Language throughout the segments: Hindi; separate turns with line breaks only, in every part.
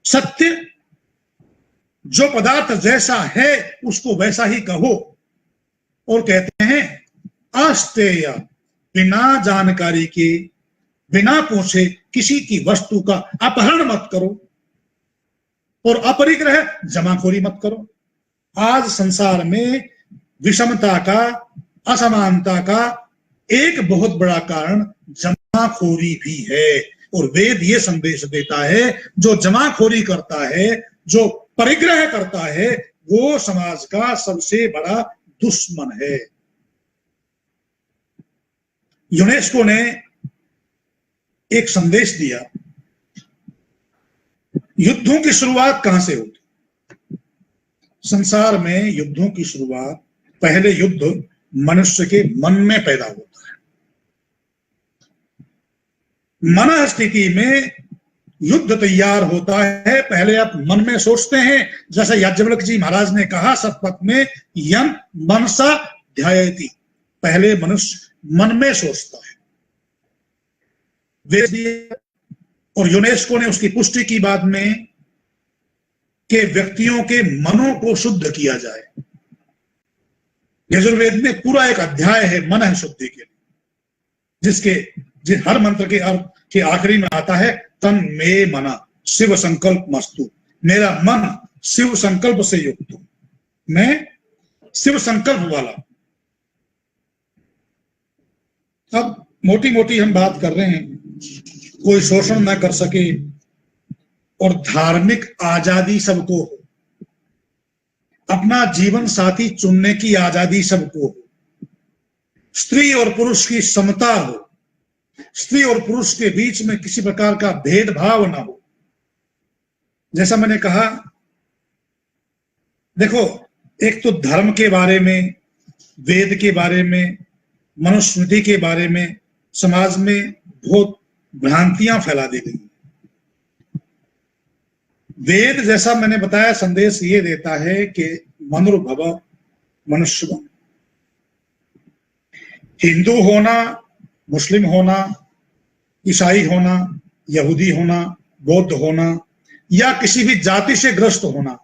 सत्य जो पदार्थ जैसा है उसको वैसा ही कहो। और कहते हैं अस्तेय, बिना जानकारी के, बिना पूछे किसी की वस्तु का अपहरण मत करो, और अपरिग्रह, जमाखोरी मत करो। आज संसार में विषमता का, असमानता का एक बहुत बड़ा कारण जमाखोरी भी है। और वेद ये संदेश देता है, जो जमाखोरी करता है, जो परिग्रह करता है, वो समाज का सबसे बड़ा दुश्मन है। यूनेस्को ने एक संदेश दिया, युद्धों की शुरुआत कहां से होती? संसार में युद्धों की शुरुआत, पहले युद्ध मनुष्य के मन में पैदा होता है। मन स्थिति में युद्ध तैयार होता है, पहले आप मन में सोचते हैं। जैसे याज्ञवल्क्य जी महाराज ने कहा सतपथ में, यम मनसा ध्यायति, पहले मनुष्य मन में सोचता है। वेद और यूनेस्को ने उसकी पुष्टि की बाद में कि व्यक्तियों के मनों को शुद्ध किया जाए। यजुर्वेद में पूरा एक अध्याय है मन शुद्धि के लिए, जिस हर मंत्र के अर्थ के आखिरी में आता है, तन मे मना शिव संकल्प मस्तु, मेरा मन शिव संकल्प से युक्त हो, मैं शिव संकल्प वाला। अब मोटी मोटी हम बात कर रहे हैं, कोई शोषण ना कर सके और धार्मिक आजादी सबको हो, अपना जीवन साथी चुनने की आजादी सबको हो, स्त्री और पुरुष की समता हो, स्त्री और पुरुष के बीच में किसी प्रकार का भेदभाव ना हो। जैसा मैंने कहा, देखो, एक तो धर्म के बारे में, वेद के बारे में, मनुस्मृति के बारे में समाज में बहुत भ्रांतियां फैला दी गई। वेद, जैसा मैंने बताया, संदेश ये देता है कि मनुर्भव, मनुष्य बनो। हिंदू होना, मुस्लिम होना, ईसाई होना, यहूदी होना, बौद्ध होना, या किसी भी जाति से ग्रस्त होना,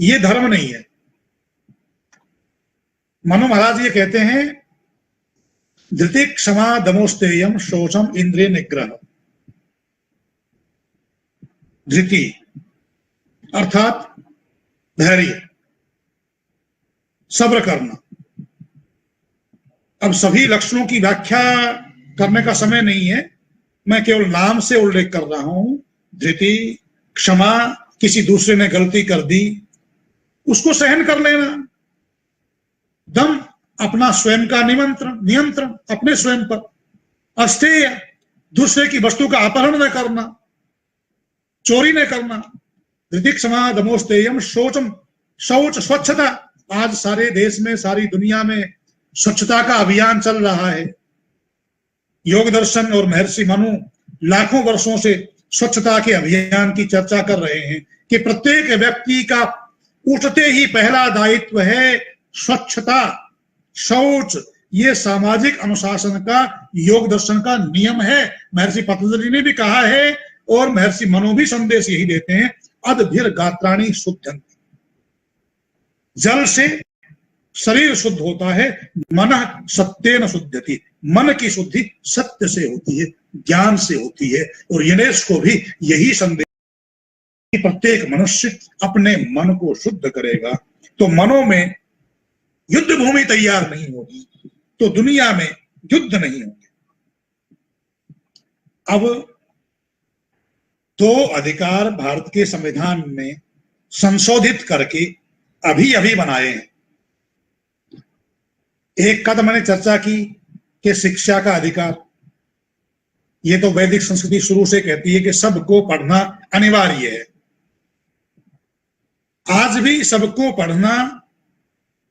ये धर्म नहीं है। मनु महाराज ये कहते हैं, धृति क्षमा दमोस्तेयम शोषम इंद्रिय निग्रह। धृति अर्थात धैर्य, सब्र करना। अब सभी लक्षणों की व्याख्या करने का समय नहीं है, मैं केवल नाम से उल्लेख कर रहा हूं। धृति, क्षमा, किसी दूसरे ने गलती कर दी उसको सहन कर लेना। दम, अपना स्वयं का नियंत्रण अपने स्वयं पर। अस्तेय, दूसरे की वस्तु का अपहरण न करना, चोरी न करना। धृति क्षमा दमोस्तेयम शौचम, शौच स्वच्छता। आज सारे देश में, सारी दुनिया में स्वच्छता का अभियान चल रहा है। योग दर्शन और महर्षि मनु लाखों वर्षों से स्वच्छता के अभियान की चर्चा कर रहे हैं कि प्रत्येक व्यक्ति का उठते ही पहला दायित्व है स्वच्छता, शौच। ये सामाजिक अनुशासन का, योग दर्शन का नियम है। महर्षि पतंजलि ने भी कहा है और महर्षि मनु भी संदेश यही देते हैं, अदभिर गात्राणि शुद्धंति। जल से शरीर शुद्ध होता है, मन सत्येन शुद्धति। मन की शुद्धि सत्य से होती है, ज्ञान से होती है। और यूनेस्को भी यही संदेश, प्रत्येक मनुष्य अपने मन को शुद्ध करेगा तो मनों में युद्ध भूमि तैयार नहीं होगी, तो दुनिया में युद्ध नहीं होंगे। अब 2 अधिकार भारत के संविधान में संशोधित करके अभी अभी बनाए हैं। एक का तो मैंने चर्चा की कि शिक्षा का अधिकार, ये तो वैदिक संस्कृति शुरू से कहती है कि सबको पढ़ना अनिवार्य है। आज भी सबको पढ़ना,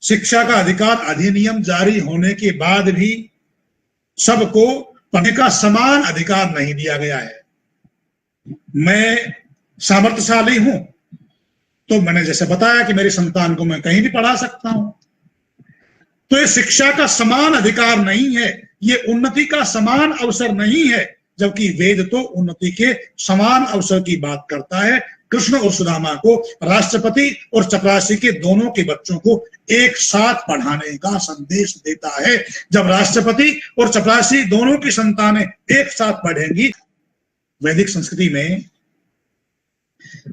शिक्षा का अधिकार अधिनियम जारी होने के बाद भी सबको पढ़ने का समान अधिकार नहीं दिया गया है। मैं सामर्थ्यशाली हूं तो मैंने जैसे बताया कि मेरी संतान को मैं कहीं भी पढ़ा सकता हूं, तो ये शिक्षा का समान अधिकार नहीं है, ये उन्नति का समान अवसर नहीं है। जबकि वेद तो उन्नति के समान अवसर की बात करता है। कृष्ण और सुदामा को राष्ट्रपति और चपरासी के दोनों के बच्चों को एक साथ पढ़ाने का संदेश देता है। जब राष्ट्रपति और चपरासी दोनों की संतानें एक साथ पढ़ेंगी, वैदिक संस्कृति में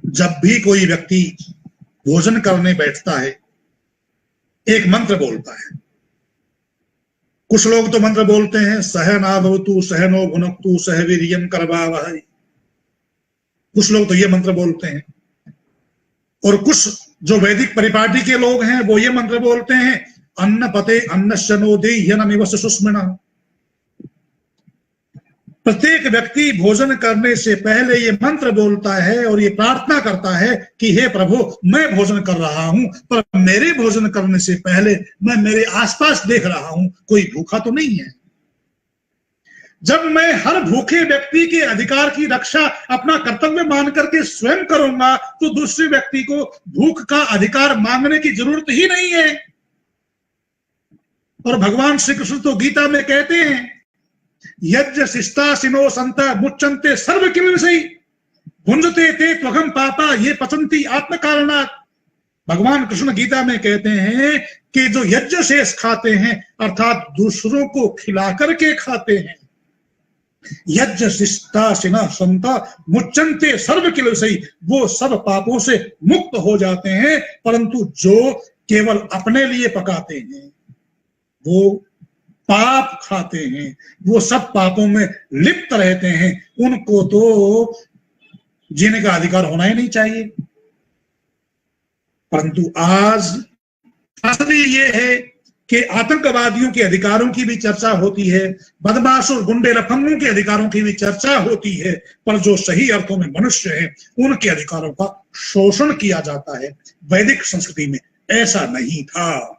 जब भी कोई व्यक्ति भोजन करने बैठता है, एक मंत्र बोलता है। कुछ लोग तो मंत्र बोलते हैं, सहनावतु सहनो भुनक्तु सह वीर्यं करवावहै। कुछ लोग तो ये मंत्र बोलते हैं, और कुछ जो वैदिक परिपाटी के लोग हैं वो ये मंत्र बोलते हैं, अन्न पते अन्नस्य नो देह्यनमिव सुस्मिनः। प्रत्येक व्यक्ति भोजन करने से पहले ये मंत्र बोलता है और ये प्रार्थना करता है कि हे प्रभु, मैं भोजन कर रहा हूं, पर मेरे भोजन करने से पहले मैं मेरे आसपास देख रहा हूं कोई भूखा तो नहीं है। जब मैं हर भूखे व्यक्ति के अधिकार की रक्षा अपना कर्तव्य मान करके स्वयं करूंगा तो दूसरे व्यक्ति को भूख का अधिकार मांगने की जरूरत ही नहीं है। और भगवान श्री कृष्ण तो गीता में कहते हैं, यज्ञ शिष्टासिनो संत मुच्यन्ते सर्व किल विषयी भुंजते ते त्वघम पापा ये पचन्ति आत्म कारणात्। भगवान कृष्ण गीता में कहते हैं कि जो यज्ञ शेष खाते हैं, अर्थात दूसरों को खिला करके खाते हैं, यज्ञ शिष्टासिना संत मुच्यन्ते सर्व किल विषयी, वो सब पापों से मुक्त हो जाते हैं। परंतु जो केवल अपने लिए पकाते हैं, वो पाप खाते हैं, वो सब पापों में लिप्त रहते हैं, उनको तो जीने का अधिकार होना ही नहीं चाहिए। परंतु आज असली ये है कि आतंकवादियों के अधिकारों की भी चर्चा होती है, बदमाश और गुंडे लफंगों के अधिकारों की भी चर्चा होती है, पर जो सही अर्थों में मनुष्य है उनके अधिकारों का शोषण किया जाता है। वैदिक संस्कृति में ऐसा नहीं था।